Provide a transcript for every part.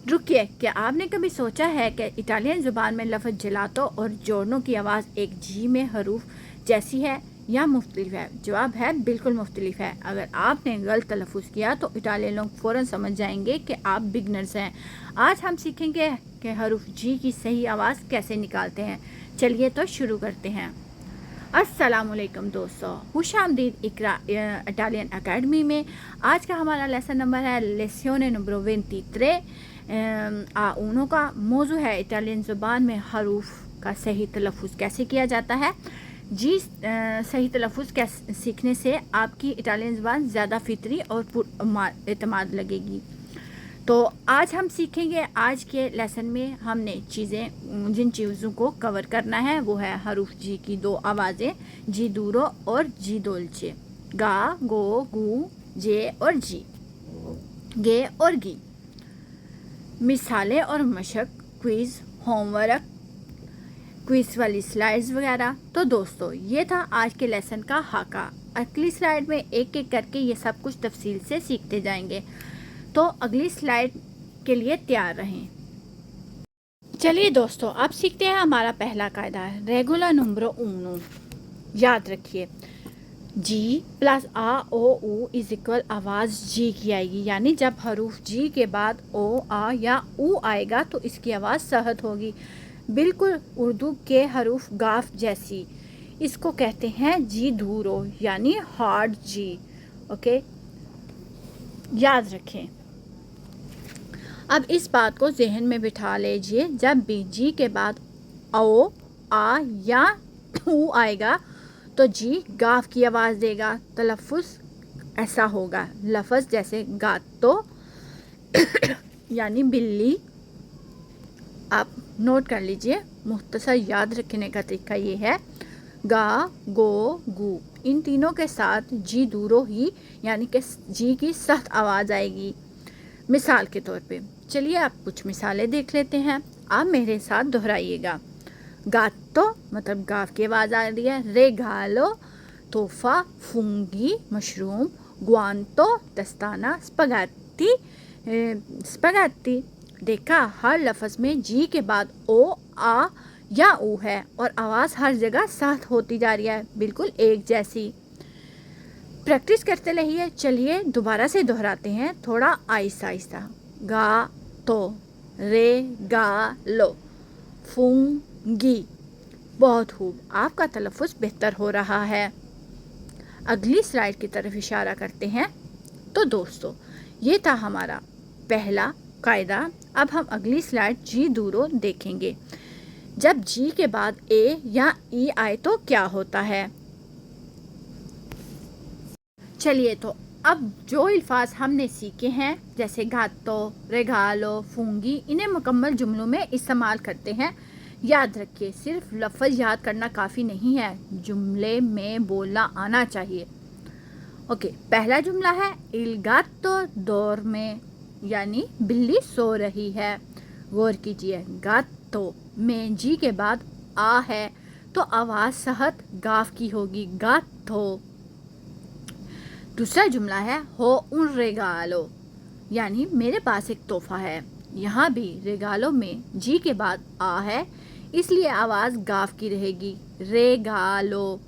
रुकिए, क्या आपने कभी सोचा है कि इटालियन ज़ुबान में लफ्ज़ जेलातो और जोड़नों की आवाज़ एक जी में हरूफ जैसी है या मुख्तलिफ है? जवाब है बिल्कुल मुख्तलिफ है। अगर आपने गलत तलफ़ुज़ किया तो इटालियन लोग फ़ौरन समझ जाएंगे कि आप बिगनर्स हैं। आज हम सीखेंगे कि हरूफ जी की सही आवाज़ कैसे निकालते हैं। चलिए तो शुरू करते हैं। अस्सलामुअलैकुम दोस्तों, खुशामदीद इकरा इटालियन एकेडमी में। आज का हमारा लेसन नंबर है लेसियोने नंबर 23 A1 का। मौजू है इटालियन ज़ुबान में हरूफ का सही तलफ़ुज़ कैसे किया जाता है। जी सही तलफ़ुज़ कैसे सीखने से आपकी इटालियन ज़ुबान ज़्यादा फितरी और एतमाद लगेगी। तो आज हम सीखेंगे, आज के लेसन में हमने जिन चीज़ों को कवर करना है वो है हरूफ जी की दो आवाज़ें, जी दूरो और जी दोल्चे, गा, गो, गू, जे और जी, गे और गी। मिसालें और मशक, क्विज़, होमवर्क, क्विज़ वाली स्लाइड्स वगैरह। तो दोस्तों, ये था आज के लेसन का खाका। अगली स्लाइड में एक एक करके ये सब कुछ तफसील से सीखते जाएंगे। तो अगली स्लाइड के लिए तैयार रहें। चलिए दोस्तों, अब सीखते हैं हमारा पहला कायदा है रेगुलर नंबरो उनो। याद रखिए, जी प्लस आ ओ ऊ इज इक्वल आवाज़ जी की आएगी, यानी जब हरूफ जी के बाद ओ आ या ऊ आएगा तो इसकी आवाज़ सहत होगी, बिल्कुल उर्दू के हरूफ गाफ जैसी। इसको कहते हैं जी धूरो, यानी हार्ड जी। ओके, याद रखें। अब इस बात को जहन में बिठा लीजिए, जब भी जी के बाद ओ आ या ऊ आएगा तो जी गाफ की आवाज़ देगा। तलफ़ुज़ ऐसा होगा, लफ्ज़ जैसे गातो यानी बिल्ली। आप नोट कर लीजिए, मुख्तसर याद रखने का तरीका ये है, गा, गो, गू, इन तीनों के साथ जी दूरो ही यानी कि जी की सख्त आवाज़ आएगी। मिसाल के तौर पे चलिए आप कुछ मिसालें देख लेते हैं। आप मेरे साथ दोहराइएगा। गातो मतलब गाफ की आवाज़ आ रही है, रेगालो तोहफा, फूंगी मशरूम, गुआंतो दस्ताना, स्पगेटी स्पगेटी। देखा, हर लफ्ज़ में जी के बाद ओ आ या ऊ है और आवाज़ हर जगह सख्त होती जा रही है, बिल्कुल एक जैसी। प्रैक्टिस करते रहिए। चलिए दोबारा से दोहराते हैं, थोड़ा आहिस्ता आहिस्ता। गा तो, रे गा लो, फूंगी। बहुत खूब, आपका तलफ़ुज़ बेहतर हो रहा है। अगली स्लाइड की तरफ इशारा करते हैं। तो दोस्तों, ये था हमारा पहला कायदा। अब हम अगली स्लाइड जी दूरो देखेंगे। जब जी के बाद ए या ई आए तो क्या होता है। चलिए, तो अब जो अल्फाज हमने सीखे हैं जैसे गातो, रेगालो, फूंगी, इन्हें मुकम्मल जुमलों में इस्तेमाल करते हैं। याद रखिए, सिर्फ लफ्ज़ याद करना काफ़ी नहीं है, जुमले में बोलना आना चाहिए। ओके, पहला जुमला है इल गातो दौर में, यानी बिल्ली सो रही है। गौर कीजिए, गातो में जी के बाद आ है तो आवाज़ सहत गाफ की होगी, गातो। दूसरा जुमला है हो उन रेगालो, यानी मेरे पास एक तोहफा है। यहाँ भी रेगालो में जी के बाद आ है, इसलिए आवाज़ गाफ की रहेगी, रेगालो।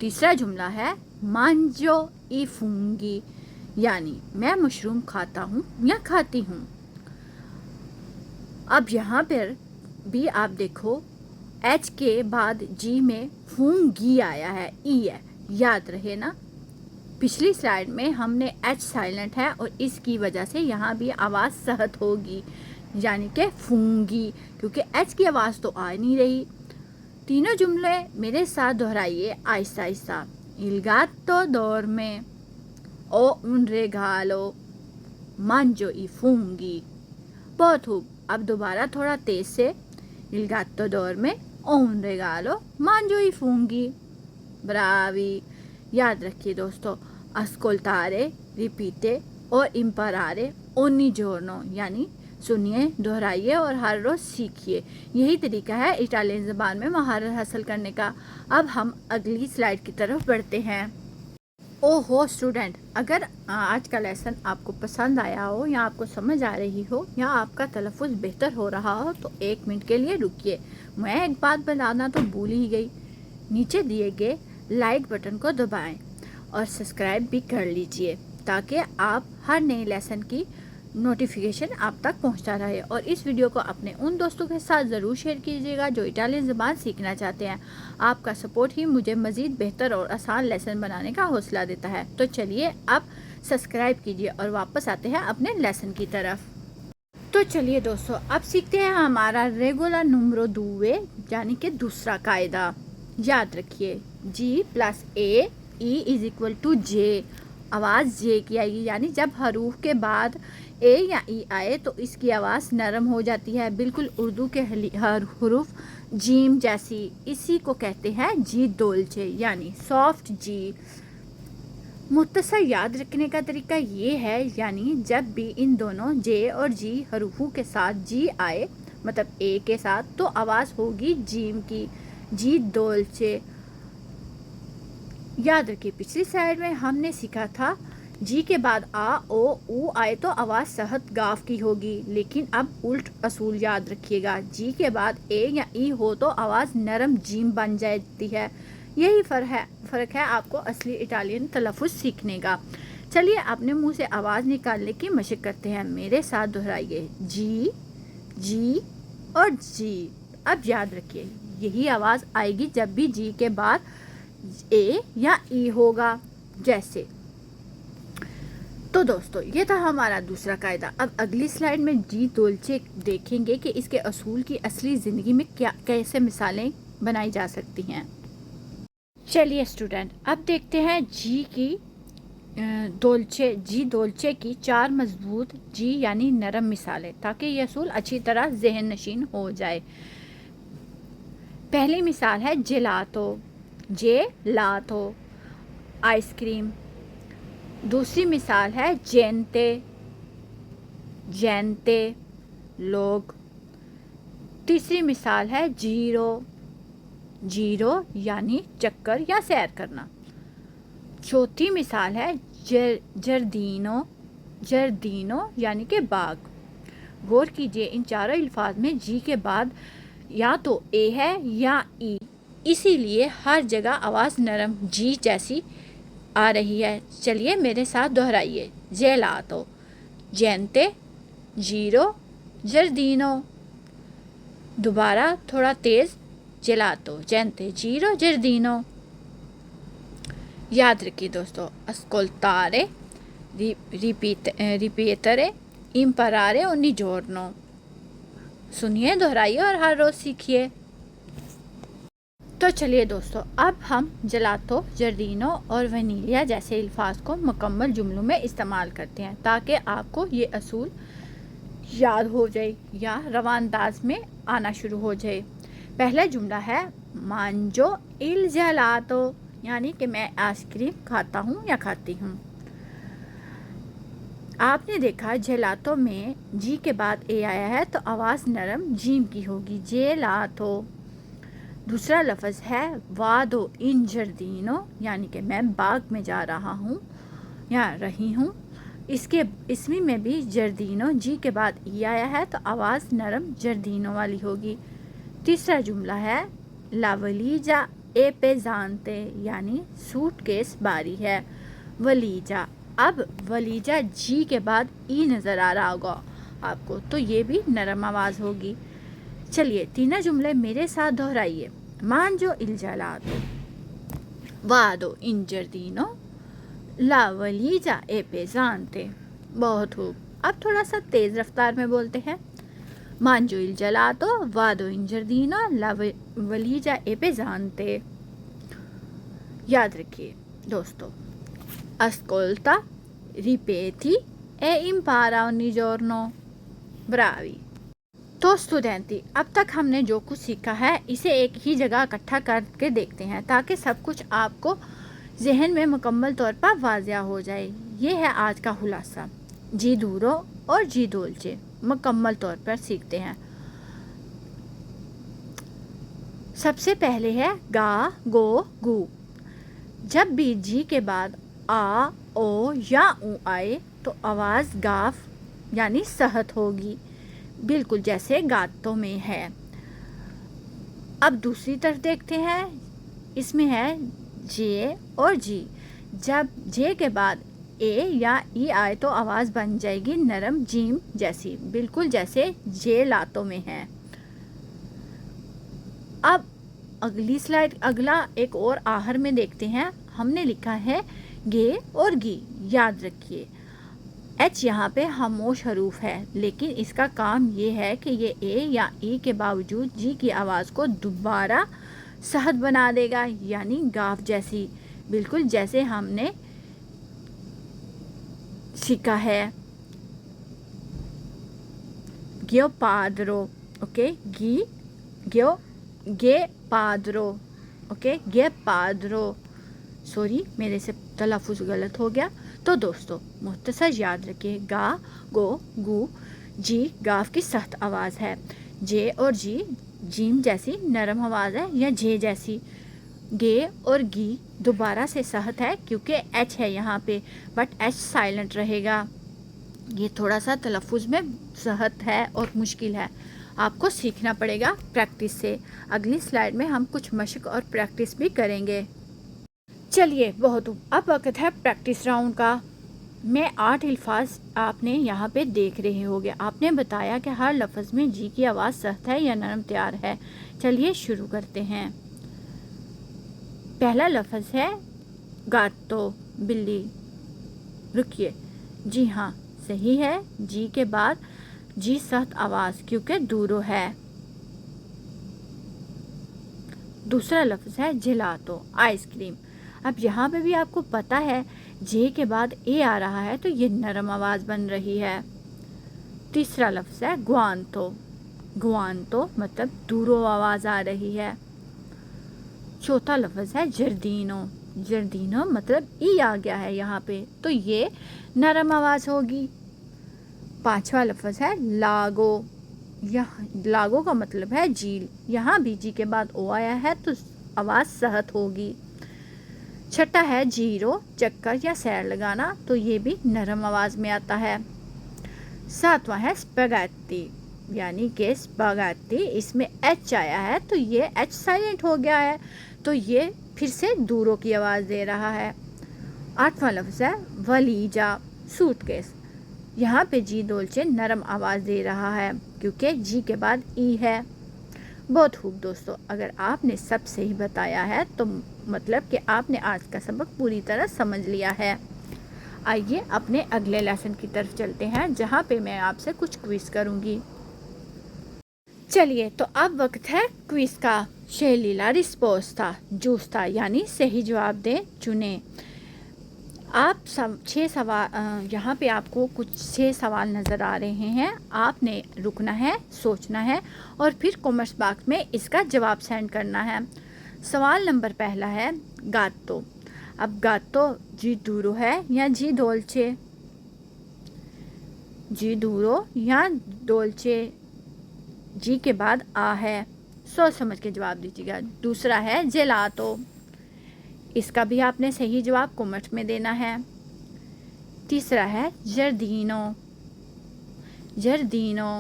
तीसरा जुमला है मांजो ई फूंगी, यानी मैं मशरूम खाता हूँ या खाती हूँ। अब यहाँ पर भी आप देखो, एच के बाद जी में फूंगी आया है, ई है, याद रहे ना। पिछली स्लाइड में हमने एच साइलेंट है और इसकी वजह से यहाँ भी आवाज़ सहत होगी, यानी कि फूंगी, क्योंकि एच की आवाज़ तो आ नहीं रही। तीनों जुमले मेरे साथ दोहराइए आहिस्ता आहिस्ता। इल गातो दौर में, ओ उन रेगालो, मांजो ई फूंगी। बहुत खूब, अब दोबारा थोड़ा तेज से। इल गातो दौर में, ओ उन रेगालो, मांजो ई फूंगी। ब्रावी। याद रखिए दोस्तों, अस्कोल्तारे, रिपीटे और इम्परारे ओनी जोरनो, यानी सुनिए, दोहराइए और हर रोज़ सीखिए। यही तरीका है इटालियन ज़बान में महारत हासिल करने का। अब हम अगली स्लाइड की तरफ बढ़ते हैं। ओहो स्टूडेंट, अगर आज का लेसन आपको पसंद आया हो या आपको समझ आ रही हो या आपका तलफ़ुज़ बेहतर हो रहा हो तो 1 मिनट के लिए रुकिए। मैं एक बात बताना तो भूल ही गई, नीचे दिए गए लाइक बटन को दबाएं और सब्सक्राइब भी कर लीजिए ताकि आप हर नए लेसन की नोटिफिकेशन आप तक पहुंचता रहे। और इस वीडियो को अपने उन दोस्तों के साथ ज़रूर शेयर कीजिएगा जो इटालियन ज़बान सीखना चाहते हैं। आपका सपोर्ट ही मुझे मज़ीद बेहतर और आसान लेसन बनाने का हौसला देता है। तो चलिए अब सब्सक्राइब कीजिए और वापस आते हैं अपने लेसन की तरफ। तो चलिए दोस्तों, अब सीखते हैं हमारा रेगुलर नंबरो दुए यानी कि दूसरा कायदा। याद रखिए, G plus A E is equal to J. आवाज़ जे की आएगी, यानी जब हरूफ के बाद ए या ई आए तो इसकी आवाज़ नरम हो जाती है, बिल्कुल उर्दू के हरूफ जीम जैसी। इसी को कहते हैं जी दोलचे यानी सॉफ्ट जी। मुख्तसर याद रखने का तरीका ये है, यानी जब भी इन दोनों जे और जी हरूफों के साथ जी आए, मतलब ए के साथ, तो आवाज़ होगी जीम की, जी दोलचे। याद रखिए, पिछली स्लाइड में हमने सीखा था जी के बाद आ ओ ऊ आए तो आवाज़ सहत गाफ की होगी, लेकिन अब उल्ट असूल याद रखिएगा, जी के बाद ए या ई हो तो आवाज़ नरम जीम बन जाती है। यही फ़र्क है आपको असली इटालियन तलफ़ुज़ सीखने का। चलिए अपने मुंह से आवाज़ निकालने की मशक करते हैं। मेरे साथ दोहराइए, जी जी और जी। अब याद रखिए, यही आवाज़ आएगी जब भी जी के बाद ए या ई होगा, जैसे। तो दोस्तों, ये था हमारा दूसरा कायदा। अब अगली स्लाइड में जी दोलचे देखेंगे कि इसके असूल की असली ज़िंदगी में कैसे मिसालें बनाई जा सकती हैं। चलिए स्टूडेंट, अब देखते हैं जी दोलचे की 4 मजबूत जी यानी नरम मिसालें, ताकि ये असूल अच्छी तरह जहन नशीन हो जाए। पहली मिसाल है जेलातो, जेलातो आइसक्रीम। दूसरी मिसाल है जेंते, जेंते लोग। तीसरी मिसाल है जीरो, जीरो यानी चक्कर या सैर करना। चौथी मिसाल है जर्दीनो, जर्दीनो यानी कि बाग। गौर कीजिए, इन चारों अल्फाज में जी के बाद या तो ए है या ई, इसीलिए हर जगह आवाज़ नरम जी जैसी आ रही है। चलिए मेरे साथ दोहराइए, जेलातो, जेंते, जीरो, जर्दीनो। दोबारा थोड़ा तेज़, जेलातो, जेंते, जीरो, जर्दीनो। याद रखिए दोस्तों, अस्कोल्तारे, रिपीतरे, इम्परारे और निजोर्नो। सुनिए, दोहराइए और हर रोज़ सीखिए। तो चलिए दोस्तों, अब हम जेलातो, जर्दीनो और वनीलिया जैसे अल्फाज को मुकम्मल जुमलों में इस्तेमाल करते हैं, ताकि आपको ये असूल याद हो जाए या रवानदाज में आना शुरू हो जाए। पहला जुमला है मांजो इल जेलातो, यानी कि मैं आइसक्रीम खाता हूँ या खाती हूँ। आपने देखा जेलातो में जी के बाद ए आया है तो आवाज़ नरम जीम की होगी, जेलातो। दूसरा लफ्ज़ है वादो इन जर्दीनो, यानी कि मैं बाग में जा रहा हूँ या रही हूँ। इसमें में भी जर्दीनो जी के बाद ई आया है तो आवाज़ नरम जर्दीनो वाली होगी। तीसरा जुमला है लावलीजा ए पे जानते, यानी सूटकेस बारी है, वलीजा। अब वलीजा जी के बाद ई नज़र आ रहा होगा आपको, तो ये भी नरम आवाज़ होगी। चलिए तीनों जुमले मेरे साथ दोहराइए, मांजो इल जेलातो, वादो इन जर्दीनो, ला वलीजा ए पेज़ांते। बहुत खूब। अब थोड़ा सा तेज़ रफ्तार में बोलते हैं, मांजो इल जेलातो, वादो इन जर्दीनो, ला वलीजा ए पेज़ांते। याद रखिए दोस्तों, अस्कोल्ता, रिपेती ए इम्पारा ogni giorno। ब्रावी। तो स्टूडेंटी, अब तक हमने जो कुछ सीखा है इसे एक ही जगह इकट्ठा करके देखते हैं, ताकि सब कुछ आपको जहन में मुकम्मल तौर पर वाज़िया हो जाए। ये है आज का खुलासा। जी दूरो और जी दोलचे मुकम्मल तौर पर सीखते हैं। सबसे पहले है गा गो गू। जब भी जी के बाद आ, ओ या ऊ आए तो आवाज़ गाफ यानी सहत होगी, बिल्कुल जैसे गातों में है। अब दूसरी तरफ देखते हैं, इसमें है जे और जी। जब जे के बाद ए या ई आए तो आवाज़ बन जाएगी नरम जीम जैसी, बिल्कुल जैसे जे लातों में है। अब अगली स्लाइड, अगला एक और आहर में देखते हैं। हमने लिखा है गे और गी। याद रखिए एच यहाँ पे खामोश हरूफ है, लेकिन इसका काम ये है कि ये ए या ई के बावजूद जी की आवाज़ को दोबारा सहत बना देगा, यानी गाफ जैसी, बिल्कुल जैसे हमने सीखा है गियो पादरो, ओके, गी गियो गे पादरो, ओके, गे पादरो। सॉरी मेरे से तलफ़ुज़ गलत हो गया। तो दोस्तों मुख्तसर याद रखिए, गा, गो, गू, जी गाफ की सख्त आवाज़ है, जे और जी जीम जैसी नरम आवाज़ है या जे जैसी। गे और गी दोबारा से सहत है क्योंकि एच है यहाँ पे, बट एच साइलेंट रहेगा। ये थोड़ा सा तलफ़ुज़ में सहत है और मुश्किल है, आपको सीखना पड़ेगा प्रैक्टिस से। अगली स्लाइड में हम कुछ मशक और प्रैक्टिस भी करेंगे। चलिए बहुत, अब वक्त है प्रैक्टिस राउंड का। मैं 8 अल्फाज आपने यहाँ पे देख रहे होंगे। आपने बताया कि हर लफ्ज़ में जी की आवाज़ सख्त है या नरम तैयार है। चलिए शुरू करते हैं। पहला लफ्ज़ है गातो, बिल्ली। रुकिए, जी हाँ सही है, जी के बाद जी सख्त आवाज़ क्योंकि दूरो है। दूसरा लफ्ज़ है जिलातो, आइसक्रीम। अब यहाँ पे भी आपको पता है जे के बाद ए आ रहा है तो ये नरम आवाज़ बन रही है। तीसरा लफ्ज़ है गुआंतो, गुआंतो मतलब दूरो आवाज़ आ रही है। चौथा लफ्ज़ है जर्दीनो, जर्दीनो मतलब ई आ गया है यहाँ पे तो ये नरम आवाज़ होगी। पांचवा लफ्ज़ है लागो, यह लागो का मतलब है झील, यहाँ भी जी के बाद ओ आया है तो आवाज़ सहत होगी। छठा है जीरो, चक्कर या सैर लगाना, तो ये भी नरम आवाज़ में आता है। सातवां है स्पगैती, यानी कि स्पगैती, इसमें एच आया है तो ये एच साइलेंट हो गया है तो ये फिर से दूरों की आवाज़ दे रहा है। आठवां लफ्ज़ है वलीजा, सूटकेस। यहाँ पे जी डोल्चे नरम आवाज़ दे रहा है क्योंकि जी के बाद ई है। बहुत खूब दोस्तों, अगर आपने सब सही बताया है तो मतलब कि आपने आज का सबक पूरी तरह समझ लिया है। आइए अपने अगले लेसन की तरफ चलते हैं जहाँ पे मैं आपसे कुछ क्विज़ करूँगी। चलिए तो अब वक्त है क्विज़ का। शेलीला रिस्पोस था, जूस था, यानी सही जवाब दें, चुने। आप सब 6 सवाल, यहाँ पे आपको कुछ 6 सवाल नज़र आ रहे हैं। आपने रुकना है, सोचना है और फिर कमेंट्स बॉक्स में इसका जवाब सेंड करना है। सवाल नंबर पहला है गातो। अब गातो जी दूरो है या जी डोल्चे? जी दूरो या डोल्चे, जी के बाद आ है, सोच समझ के जवाब दीजिएगा। दूसरा है जेलातो, इसका भी आपने सही जवाब कमेंट में देना है। तीसरा है जर्दीनो, जर्दीनो।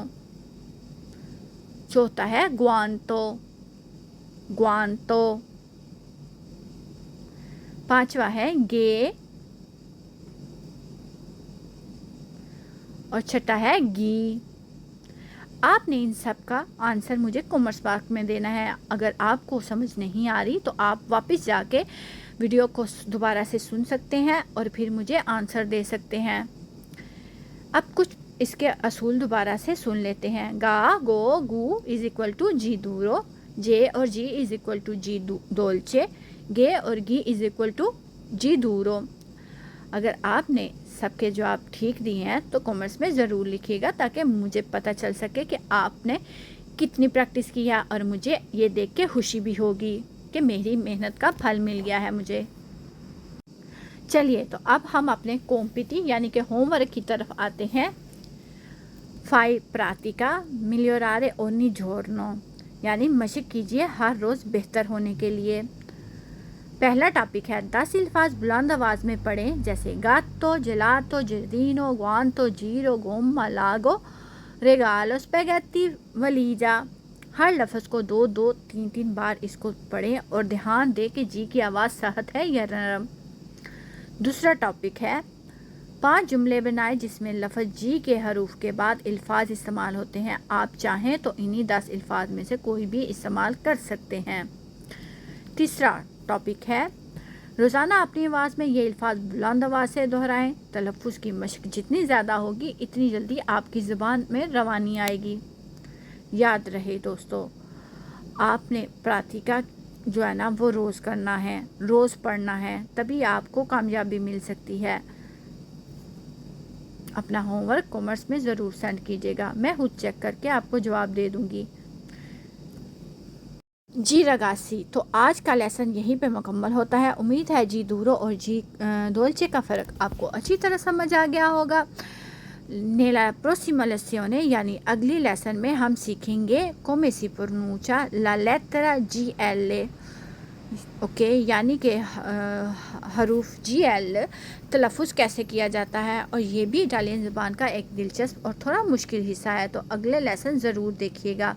चौथा है गुआंतो, गुआंतो। पांचवा है गे और छठा है गी। आपने इन सब का आंसर मुझे कमेंट्स बॉक्स में देना है। अगर आपको समझ नहीं आ रही तो आप वापस जाके वीडियो को दोबारा से सुन सकते हैं और फिर मुझे आंसर दे सकते हैं। अब कुछ इसके असूल दोबारा से सुन लेते हैं। गा, गो, गू इज़ इक्वल टू जी दूरो, जे और जी इज़ इक्वल टू जी डोल्चे, गे और गी इज़ इक्वल टू जी दूरो। अगर आपने सबके जवाब ठीक दिए हैं तो कमेंट्स में ज़रूर लिखिएगा ताकि मुझे पता चल सके कि आपने कितनी प्रैक्टिस की है और मुझे ये देख के खुशी भी होगी कि मेरी मेहनत का फल मिल गया है मुझे। चलिए तो अब हम अपने कॉम्पिटी यानी कि होमवर्क की तरफ आते हैं। फाई प्रातिका मिलियोरारे ओनी जोरनो, यानी मशक कीजिए हर रोज़ बेहतर होने के लिए। پہلا ٹاپک ہے 10 الفاظ بلند آواز میں پڑھیں، جیسے گاتو، جلاتو، جردینو، گوانتو، جیرو، گوما، لاگو، ریگالو، اسپیگیتی، ولیجا۔ ہر لفظ کو 2-3 بار اس کو پڑھیں اور دھیان دیں کہ جی کی آواز سخت ہے یا نرم۔ دوسرا ٹاپک ہے 5 جملے بنائیں جس میں لفظ جی کے حروف کے بعد الفاظ استعمال ہوتے ہیں۔ آپ چاہیں تو انہی 10 الفاظ میں سے کوئی بھی استعمال کر سکتے ہیں۔ تیسرا ٹاپک ہے روزانہ اپنی آواز میں یہ الفاظ بلند آواز سے دہرائیں۔ تلفظ کی مشق جتنی زیادہ ہوگی اتنی جلدی آپ کی زبان میں روانی آئے گی۔ یاد رہے دوستو، آپ نے پراتیکا جو ہے نا وہ روز کرنا ہے، روز پڑھنا ہے، تبھی آپ کو کامیابی مل سکتی ہے۔ اپنا ہوم ورک کامرس میں ضرور سینڈ کیجیے گا، میں خود چیک کر کے آپ کو جواب دے دوں گی۔ جی رگاسی، تو آج کا لیسن یہیں پہ مکمل ہوتا ہے۔ امید ہے جی دورو اور جی دولچے کا فرق آپ کو اچھی طرح سمجھ آ گیا ہوگا۔ نیلا پروسیما لیسیone یعنی اگلی لیسن میں ہم سیکھیں گے come si pronuncia la lettera GL، okay, یعنی کہ حروف جی ایل تلفظ کیسے کیا جاتا ہے، اور یہ بھی اٹالین زبان کا ایک دلچسپ اور تھوڑا مشکل حصہ ہے، تو اگلے لیسن ضرور دیکھیے گا۔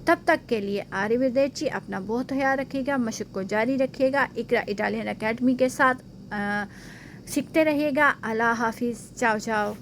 تب تک کے لیے آریویدرچی، اپنا بہت خیال رکھیے گا، مشق کو جاری رکھیے گا، اقرا اٹالین اکیڈمی کے ساتھ سیکھتے رہیے گا۔ اللہ حافظ، چاؤ چاؤ۔